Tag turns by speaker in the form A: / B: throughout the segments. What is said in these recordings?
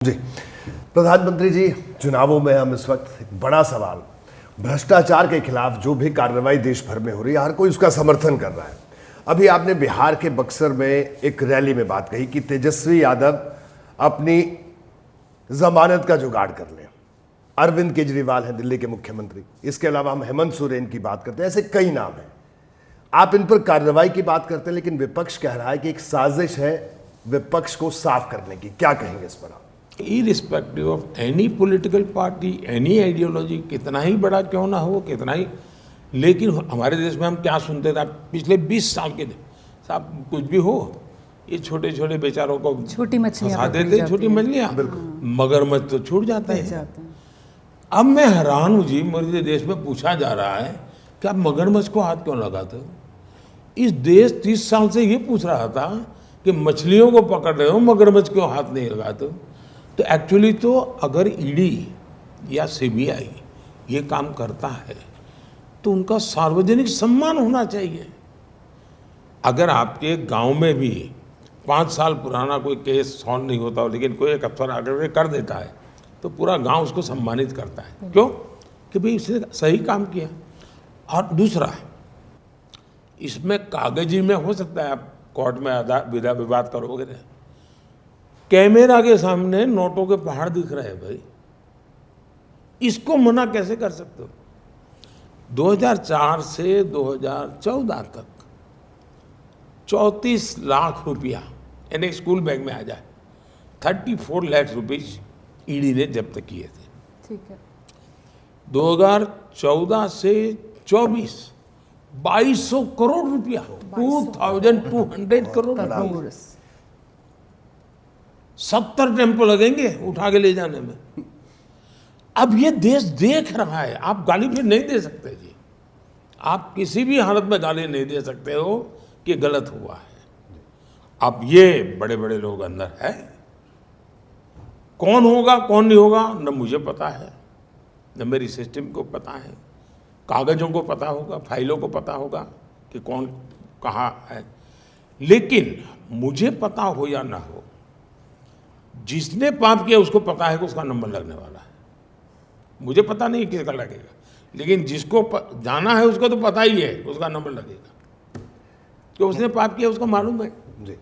A: जी प्रधानमंत्री जी, चुनावों में हम इस वक्त एक बड़ा सवाल, भ्रष्टाचार के खिलाफ जो भी कार्रवाई देश भर में हो रही है, हर कोई उसका समर्थन कर रहा है। अभी आपने बिहार के बक्सर में एक रैली में बात कही कि तेजस्वी यादव अपनी जमानत का जुगाड़ कर लें। अरविंद केजरीवाल हैं दिल्ली के मुख्यमंत्री, इसके अलावा हम हेमंत सोरेन की बात करते हैं, ऐसे कई नाम हैं। आप इन पर कार्रवाई की बात करते हैं, लेकिन विपक्ष कह रहा है कि एक साजिश है विपक्ष को साफ करने की। क्या कहेंगे इस पर आप?
B: Irrespective of any political party, any ideology, कितना ही बड़ा क्यों ना हो, कितना ही, लेकिन हमारे देश में हम क्या सुनते थे पिछले 20 साल के, साहब कुछ भी हो, ये छोटे छोटे बेचारों को
C: छोटी मछलियां
B: फंसा देते, छोटी मछलियां, मगरमच्छ तो छूट जाते हैं। अब मैं हैरान हूँ जी, मेरे देश में पूछा जा रहा है कि आप मगरमच्छ को हाथ क्यों लगाते हो। इस देश 30 साल से ये पूछ रहा था कि मछलियों को पकड़ रहे हो, मगरमच्छ क्यों हाथ नहीं लगाते हो। तो एक्चुअली तो अगर ईडी या सीबीआई ये काम करता है तो उनका सार्वजनिक सम्मान होना चाहिए। अगर आपके गांव में भी 5 साल पुराना कोई केस सॉल्व नहीं होता हो, लेकिन कोई एक अफसर आकर कर देता है तो पूरा गांव उसको सम्मानित करता है। क्यों? कि भाई इसने सही काम किया। और दूसरा, इसमें कागजी में हो सकता है आप कोर्ट में विवाद करोगे, कैमरा के सामने नोटों के पहाड़ दिख रहे हैं भाई, इसको मना कैसे कर सकते हो। 2004 से 2014 तक 34 लाख रुपया यानी स्कूल बैग में आ जाए, 34 लाख रुपीज ईडी ने जब्त किए थे।
C: ठीक है।
B: 2014 से 24 2200 करोड़ रुपया, 2200 करोड़, 70 टेम्पो लगेंगे उठा के ले जाने में। अब ये देश देख रहा है, आप गाली फिर नहीं दे सकते जी, आप किसी भी हालत में गाली नहीं दे सकते हो कि गलत हुआ है। अब ये बड़े बड़े लोग अंदर है, कौन होगा कौन नहीं होगा न मुझे पता है, न मेरी सिस्टम को पता है। कागजों को पता होगा, फाइलों को पता होगा कि कौन कहाँ है, लेकिन मुझे पता हो या ना हो, जिसने पाप किया उसको पता है कि उसका नंबर लगने वाला है। मुझे पता नहीं किसका लगेगा, लेकिन जिसको जाना है उसको तो पता ही है उसका नंबर लगेगा, कि उसने पाप किया उसको मालूम है जी।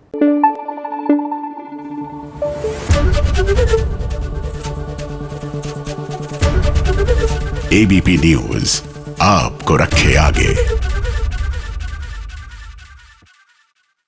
D: एबीपी न्यूज आपको रखे आगे।